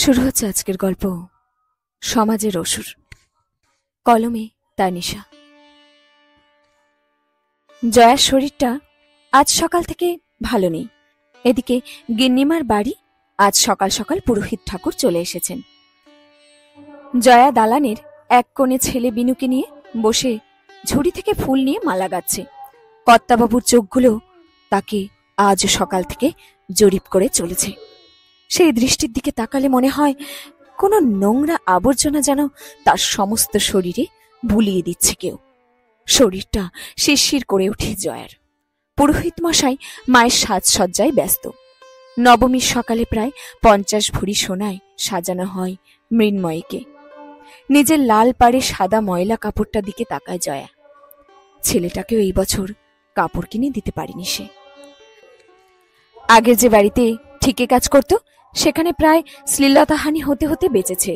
শুরু হচ্ছে আজকের গল্প সমাজের অসুর। কলমে তানিশা। জয়ার শরীরটা আজ সকাল থেকে ভালো নেই। এদিকে গিন্নিমার বাড়ি আজ সকাল সকাল পুরোহিত ঠাকুর চলে এসেছেন। জয়া দালানের এক কোণে ছেলে বিনুকে নিয়ে বসে ঝুড়ি থেকে ফুল নিয়ে মালা গাচ্ছে। কর্তাবাবুর চোখগুলো তাকে আজ সকাল থেকে জরিপ করে চলেছে। সেই দৃষ্টির দিকে তাকালে মনে হয় কোনো নোংরা আবর্জনা যেন তার সমস্ত শরীরে বুলিয়ে দিচ্ছে কেউ। শরীরটা শিরশির করে ওঠে জয়ার। পুরোহিত মশাই মায়ের সাজসজ্জায় ব্যস্ত। নবমীর সকালে প্রায় 50 ভরি সোনায় সাজানো হয় মৃন্ময়ীকে। নিজের লাল পাড়ে সাদা ময়লা কাপড়টা দিকে তাকায় জয়া। ছেলেটাকেও এই বছর কাপড় কিনে দিতে পারেনি সে। আগে যে বাড়িতে ঠিকে কাজ করত সেখানে প্রায় শ্লীলতাহানি হতে হতে বেঁচেছে।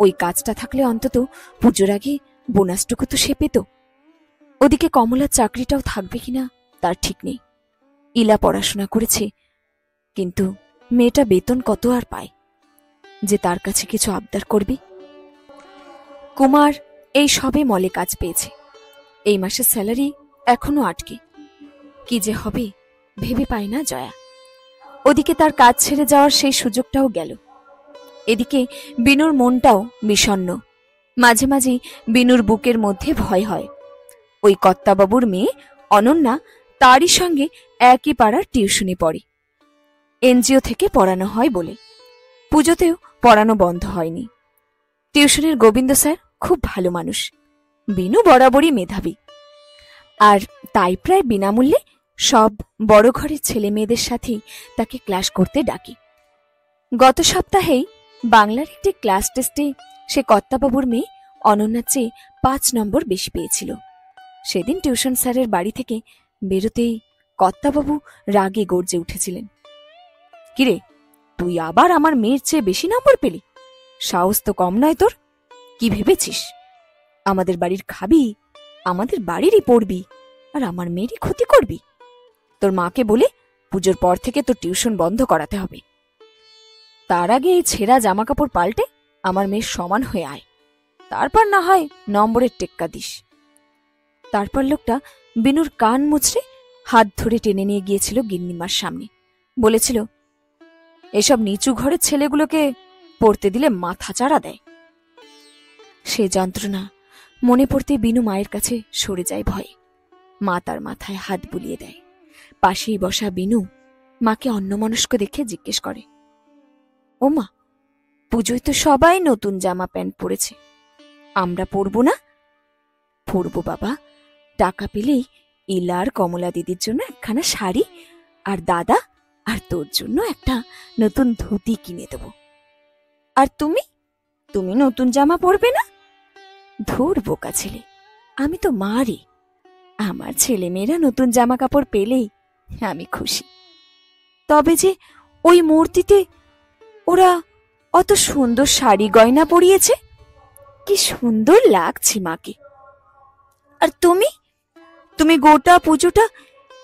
ওই কাজটা থাকলে অন্তত পুজোর আগে বোনাসটুকু তো সে পেত। ওদিকে কমলার চাকরিটাও থাকবে কিনা তার ঠিক নেই। ইলা পড়াশোনা করেছে, কিন্তু মেয়েটা বেতন কত আর পায় যে তার কাছে কিছু আবদার করবি। কুমার এই সবে মলে কাজ পেয়েছে। এই মাসের স্যালারি এখনো আটকে। কি যে হবে ভেবে পায় না জয়া। ওদিকে তার কাজ ছেড়ে যাওয়ার সেই সুযোগটাও গেল। এদিকে বিনুর মনটাও বিষণ্ণ। মাঝে মাঝে বিনুর বুকের মধ্যে ভয় হয়। ওই কর্তাবাবুর মেয়ে অনন্যা তারই সঙ্গে একই পাড়ার টিউশনি পড়ে। এনজিও থেকে পড়ানো হয় বলে পুজোতেও পড়ানো বন্ধ হয়নি। টিউশনের গোবিন্দ স্যার খুব ভালো মানুষ। বিনু বরাবরই মেধাবী, আর তাই প্রায় বিনামূল্যে সব বড় ঘরের ছেলে মেয়েদের সাথেই তাকে ক্লাস করতে ডাকে। গত সপ্তাহেই বাংলার একটি ক্লাস টেস্টে সে কর্তাবাবুর মেয়ে অনন্যার চেয়ে 5 নম্বর বেশি পেয়েছিল। সেদিন টিউশন স্যারের বাড়ি থেকে বেরোতেই কর্তাবাবু রাগে গর্জে উঠেছিলেন। কিরে, তুই আবার আমার মেয়ের চেয়ে বেশি নম্বর পেলি? সাহস তো কম নয় তোর। কি ভেবেছিস আমাদের বাড়ির খাবি, আমাদের বাড়িরই পড়বি, আর আমার মেয়েরই ক্ষতি করবি? তোর মাকে বলে পুজোর পর থেকে তোর টিউশন বন্ধ করাতে হবে। তার আগে এই ছেঁড়া জামা কাপড় পাল্টে আমার মেয়ের সমান হয়ে আয়, তারপর না হয় নম্বরের টেক্কা দিস। তারপর লোকটা বিনুর কান মুচড়ে হাত ধরে টেনে নিয়ে গিয়েছিল গিন্নিমার সামনে। বলেছিল, এসব নিচু ঘরের ছেলেগুলোকে পড়তে দিলে মাথা চাড়া দেয়। সে যন্ত্রণা মনে পড়তে বিনু মায়ের কাছে সরে যায় ভয়ে। মা তার মাথায় হাত বুলিয়ে দেয়। পাশেই বসা বিনু মাকে অন্যমনস্ক দেখে জিজ্ঞেস করে, ও মা, পুজোয় তো সবাই নতুন জামা প্যান্ট পরেছে, আমরা পরব না? পরব বাবা, টাকা পেলেই ইলা আর কমলা দিদির জন্য একখানা শাড়ি, আর দাদা আর তোর জন্য একটা নতুন ধুতি কিনে দেব। আর তুমি তুমি নতুন জামা পরবে না? ধুর বোকা ছেলে, আমি তো মারি। আমার ছেলে মেয়েরা নতুন জামা কাপড় পেলেই আমি খুশি। তবে যে ওই মূর্তিতে ওরা অত সুন্দর শাড়ি গয়না পরিয়েছে, কি সুন্দর লাগছে মাকে। আর তুমি তুমি গোটা পুজোটা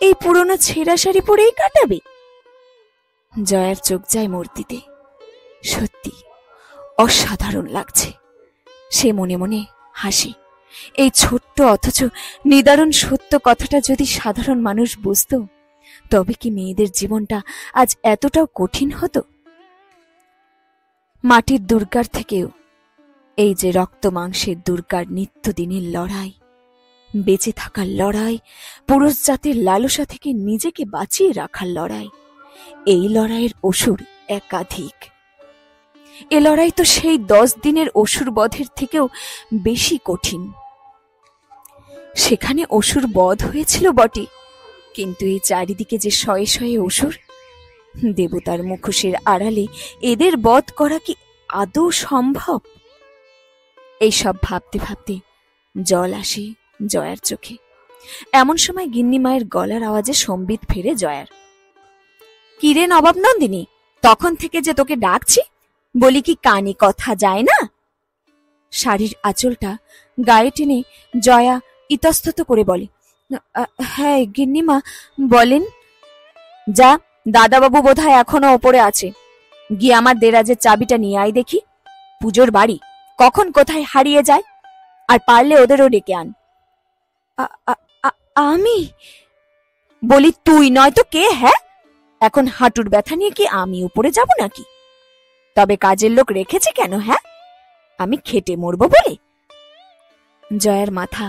এই পুরনো ছেঁড়া শাড়ি পরেই কাটাবে? জয়ার চোখ যায় মূর্তিতে। সত্যি অসাধারণ লাগছে। সে মনে মনে হাসি। এই ছোট্ট অথচ নিদারুণ সত্য কথাটা যদি সাধারণ মানুষ বুঝত, তবে কি মেয়েদের জীবনটা আজ এতটাও কঠিন হতো? মাটির দুর্গার থেকেও এই যে রক্ত মাংসের দুর্গার নিত্যদিনের লড়াই, বেঁচে থাকার লড়াই, পুরুষ জাতির লালসা থেকে নিজেকে বাঁচিয়ে রাখার লড়াই, এই লড়াইয়ের অসুর একাধিক। এ লড়াই তো সেই 10 দিনের অসুর বধের থেকেও বেশি কঠিন। সেখানে অসুর বধ হয়েছিল বটে, কিন্তু এই চারিদিকে যে শয়ে শয়ে অসুর, দেবতার মুখোশের আড়ালে এদের বধ করা কি আদৌ সম্ভব? এইসব ভাবতে ভাবতে জল আসে জয়ার চোখে। এমন সময় গিন্নি মায়ের গলার আওয়াজে সম্বিত ফেরে জয়ার। কিরে নবাব নন্দিনী, তখন থেকে যে তোকে ডাকছি, বলি কি কানে কথা যায় না? শাড়ির আঁচলটা গায়ে টেনে জয়া ইতস্তত করে বলে, হ্যাঁ গিন্নিমা বলেন। যা, দাদাবাবু বোধহয় এখনো ওপরে আছে, গিয়ে আমার দেরাজের চাবিটা নিয়ে আয় দেখি। পুজোর বাড়ি কখন কোথায় হারিয়ে যায়, আর পারলে ওদেরও ডেকে আন। আমি বলি, তুই নয় তো কে? হ্যাঁ, এখন হাঁটুর ব্যথা নিয়ে কি আমি উপরে যাব নাকি? তবে কাজের লোক রেখেছে কেন? হ্যাঁ, আমি খেটে মরবো বলে? জয়ার মাথা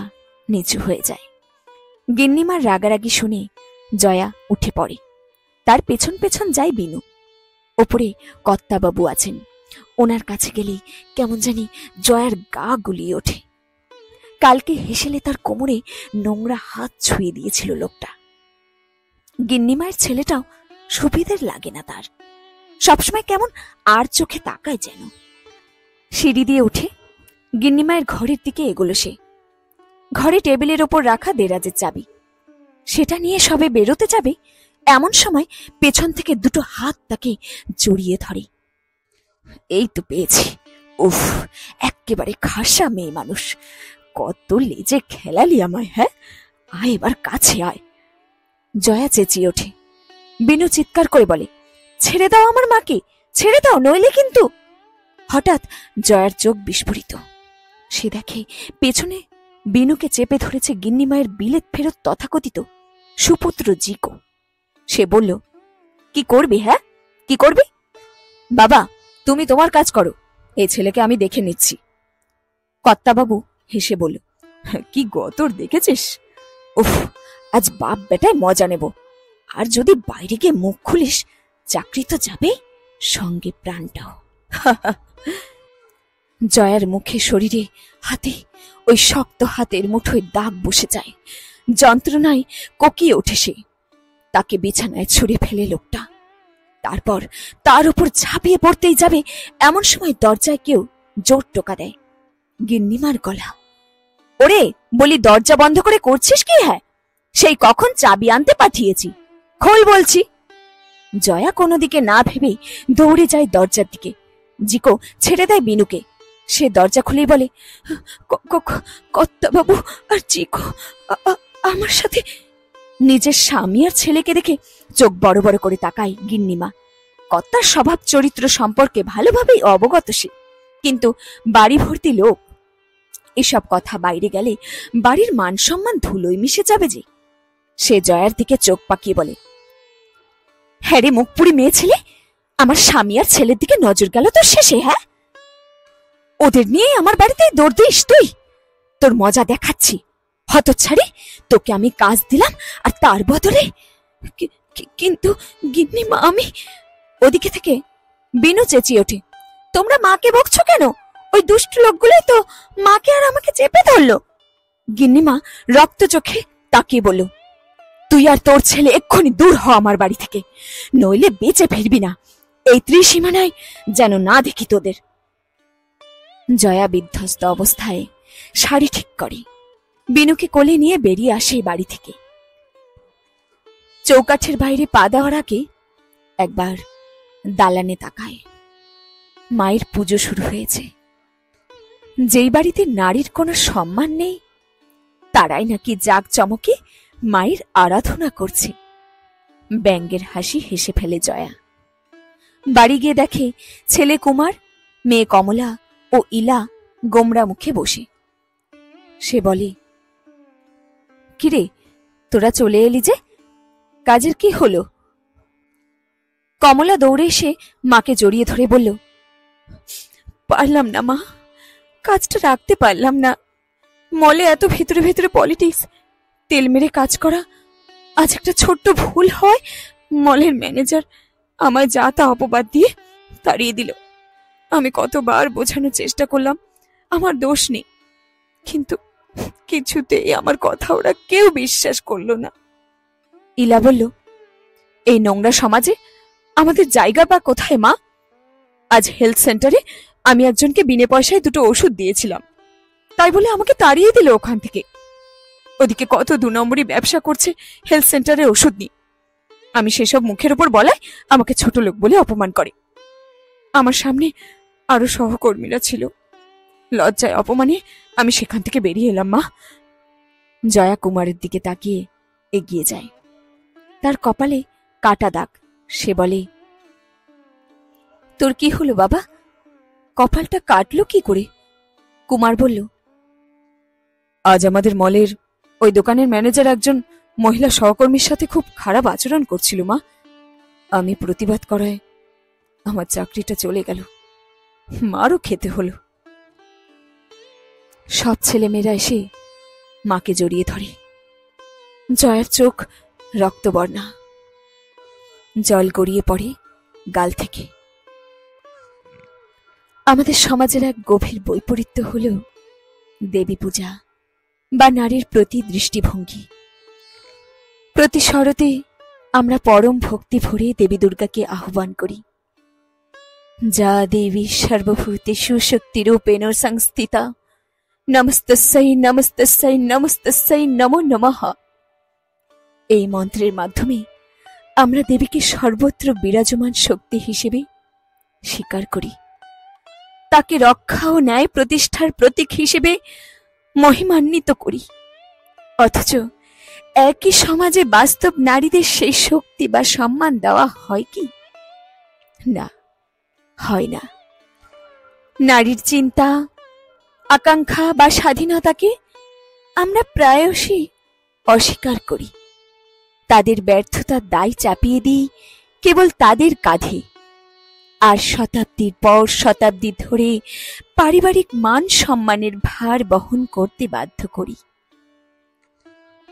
নিচু হয়ে যায়। গিন্নিমার রাগারাগি শুনে জয়া উঠে পড়ে। তার পেছন পেছন যায় বিনু। ওপরে কর্তাবাবু আছেন, ওনার কাছে গেলেই কেমন জানি জয়ার গা গুলিয়ে ওঠে। কালকে হেসেলে তার কোমরে নোংরা হাত ছুঁয়ে দিয়েছিল লোকটা। গিন্নিমায়ের ছেলেটাও সুবিধের লাগে না তার, সবসময় কেমন আর চোখে তাকায় যেন। সিঁড়ি দিয়ে উঠে গিন্নিমায়ের ঘরের দিকে এগোলো সে। ঘরে টেবিলের ওপর রাখা দেরাজের চাবি, সেটা নিয়ে সবে বেরোতে যাবে এমন সময় পেছন থেকে দুটো হাত তাকে জড়িয়ে ধরে। এই তো পেয়েছি। উফ, একেবারে খাসা মেয়ে মানুষ, কত লেজে খেলালি আমায়। হ্যাঁ, আয় এবার কাছে আয়। জয়া চেঁচিয়ে ওঠে। বিনু চিৎকার করে বলে, ছেড়ে দাও আমার মাকে, ছেড়ে দাও, নইলে কিন্তু। হঠাৎ জয়ার চোখ বিস্ফোরিত। সে দেখে পেছনে বিনুকে চেপে ধরেছে গিন্নিমায়ের বিলেত ফেরত তথাকথিত সুপুত্র জিকো। সে বলল, কি করবি? হ্যাঁ, কি করবি? বাবা, তুমি তোমার কাজ করো, এই ছেলেকে আমি দেখে নিচ্ছি। কর্তাবাবু হেসে বলল, কি গতর দেখেছিস? উফ, আজ বাপ বেটায় মজা নেব। আর যদি বাইরে গিয়ে মুখ খুলিস, চাকরি তো যাবে, সঙ্গে প্রাণটাও। জয়ার মুখে, শরীরে, হাতে ওই শক্ত হাতের মুঠোয় দাগ বসে যায়। যন্ত্রণায় কোকিয়ে ওঠে সে। তাকে বিছানায় ছুঁড়ে ফেলে লোকটা। তারপর তার উপর ঝাঁপিয়ে পড়তেই যাবে এমন সময় দরজায় কেউ জোর টোকা দেয়। গিন্নিমার গলা। ওরে, বলি, দরজা বন্ধ করে করছিস কি? হ্যাঁ, সেই কখন চাবি আনতে পাঠিয়েছি, খোল বলছি। জয়া কোনো দিকে না ভেবেই দৌড়ে যায় দরজার দিকে। জিকো ছেড়ে দেয় বিনুকে। সে দরজা খুলেই বলে, কর্তাবাবু আর জিকো আমার সাথে। নিজের স্বামী আর ছেলেকে দেখে চোখ বড় বড় করে তাকায় গিন্নিমা। কর্তার স্বভাব চরিত্র সম্পর্কে ভালোভাবেই অবগত সে, কিন্তু বাড়ি ভর্তি লোক, এসব কথা বাইরে গেলে বাড়ির মান সম্মান ধুলোয় মিশে যাবে যে। সে জয়ার দিকে চোখ পাকিয়ে বলে, হ্যাঁ রে মুখপুরি মেয়ে ছেলে, আমার স্বামী আর ছেলের দিকে নজর গেল তোর শেষে? হ্যাঁ, ওদের নিয়ে আমার বাড়িতে দৌড় দিস তুই? তোর মজা দেখাচ্ছি, হতচ্ছাড়ি। তোকে আমি কাজ দিলাম আর তার বদলে। কিন্তু গিন্নিমা, আমি। ওদিকে থেকে বিনু চেঁচিয়ে ওঠে, তোমরা মাকে বকছো কেন? ওই দুষ্ট লোকগুলোই তো মাকে আর আমাকে চেপে ধরলো। গিন্নিমা রক্ত চোখে তাকিয়ে বলল, তুই আর তোর ছেলে এক্ষুনি দূর হ আমার বাড়ি থেকে, নইলে বেঁচে ফিরবি না। এই ত্রিসীমানায় যেন না দেখি তোদের। জয়া বিধ্বস্ত অবস্থায় শাড়ি ঠিক করে বিনুকে কোলে নিয়ে বেরিয়ে আসে বাড়ি থেকে। চৌকাঠের বাইরে পা দেওয়ার আগে একবার দালানে তাকায়। মায়ের পুজো শুরু হয়েছে। যেই বাড়িতে নারীর কোনো সম্মান নেই, তারাই নাকি জাঁকজমকে মায়ের আরাধনা করছে। ব্যঙ্গের হাসি হেসে ফেলে জয়া। বাড়ি গিয়ে দেখে ছেলে কুমার, মেয়ে কমলা ও ইলা গোমরা মুখে বসে। সে বলে, কিরে, তোরা চলে এলি যে, কাজের কি হলো? কমলা দৌড়ে এসে মাকে জড়িয়ে ধরে বলল, পারলাম না মা, কাজটা রাখতে পারলাম না। মলে এত ভেতরে ভেতরে পলিটিক্স, তেল মেরে কাজ করা। আজ একটা ছোট্ট ভুল হয়, মলের ম্যানেজার আমায় যা তা অপবাদ দিয়ে তাড়িয়ে দিল। আমি কতবার বোঝানোর চেষ্টা করলাম আমার দোষ নেই, কিন্তু কিছুতেই আমার কথা ওরা কেউ বিশ্বাস করলো না। ইলা বলল, এই নোংরা সমাজে আমাদের জায়গা বা কোথায় মা? আজ হেলথ সেন্টারে আমি একজনকে বিনে পয়সায় দুটো ওষুধ দিয়েছিলাম, তাই বলে আমাকে তাড়িয়ে দিল ওখান থেকে। ওদিকে কত 2 নম্বরই ব্যবসা করছে হেলথ সেন্টারে ওষুধ নিয়ে। আমি সেসব মুখের উপর বলায় আমাকে ছোট লোক বলে অপমান করে। আমার সামনে আরো সহকর্মীরা ছিল। লজ্জায় অপমানে আমি সেখান থেকে বেরিয়ে এলাম মা। জয়া কুমারের দিকে তাকিয়ে এগিয়ে যায়। তার কপালে কাটা দাগ। সে বলে, তোর কি হলো বাবা? কপালটা কাটলো কি করে? কুমার বলল, আজ আমাদের মলের ওই দোকানের ম্যানেজার একজন মহিলা সহকর্মীর সাথে খুব খারাপ আচরণ করছিল মা। আমি প্রতিবাদ করায় আমার চাকরিটা চলে গেল, মারও খেতে হলো। সব ছেলেমেয়েরা এসে মাকে জড়িয়ে ধরে। জয়ার চোখ রক্তবর্ণা, জল গড়িয়ে পড়ে গাল থেকে। আমাদের সমাজের এক গভীর বৈপরীত্য হল দেবী পূজা বা নারীর প্রতি দৃষ্টিভঙ্গি। প্রতি শরতে আমরা পরম ভক্তি ভরে দেবী দুর্গাকে আহ্বান করি। যা দেবী সর্বভূতেষু শক্তিরূপেণ সংস্থিতা নমস্তস্যৈ নমস্তস্যৈ নমস্তস্যৈ নমো নমঃ। এই মন্ত্রের মাধ্যমে আমরা দেবীকে সর্বত্র বিরাজমান শক্তি হিসেবে স্বীকার করি, তাকে রক্ষা ও ন্যায় প্রতিষ্ঠার প্রতীক হিসেবে মহিমান্বিত করি। অথচ একই সমাজে বাস্তব নারীদের সেই শক্তি বা সম্মান দেওয়া হয় কি? না, হয় না। নারীর চিন্তা, আকাঙ্ক্ষা বা স্বাধীনতাকে আমরা প্রায়শই অস্বীকার করি। তাদের ব্যর্থতার দায় চাপিয়ে দিই কেবল তাদের কাঁধে, আর শতাব্দীর পর শতাব্দী ধরে পারিবারিক মান সম্মানের ভার বহন করতে বাধ্য করি।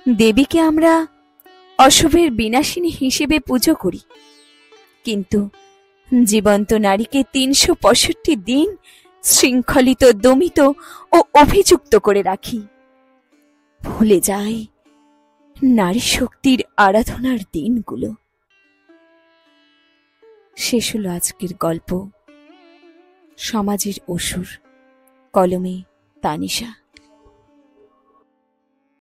দেবীকে আমরা অশুভের বিনাশিনী হিসেবে পুজো করি, কিন্তু জীবন্ত নারীকে ৩৬৫ দিন শৃঙ্খলিত, দমিত ও অভিযুক্ত করে রাখি। ভুলে যাই নারী শক্তির আরাধনার দিনগুলো। শেষ হলো আজকের গল্প সমাজের অসুর, কলমে তানিশা।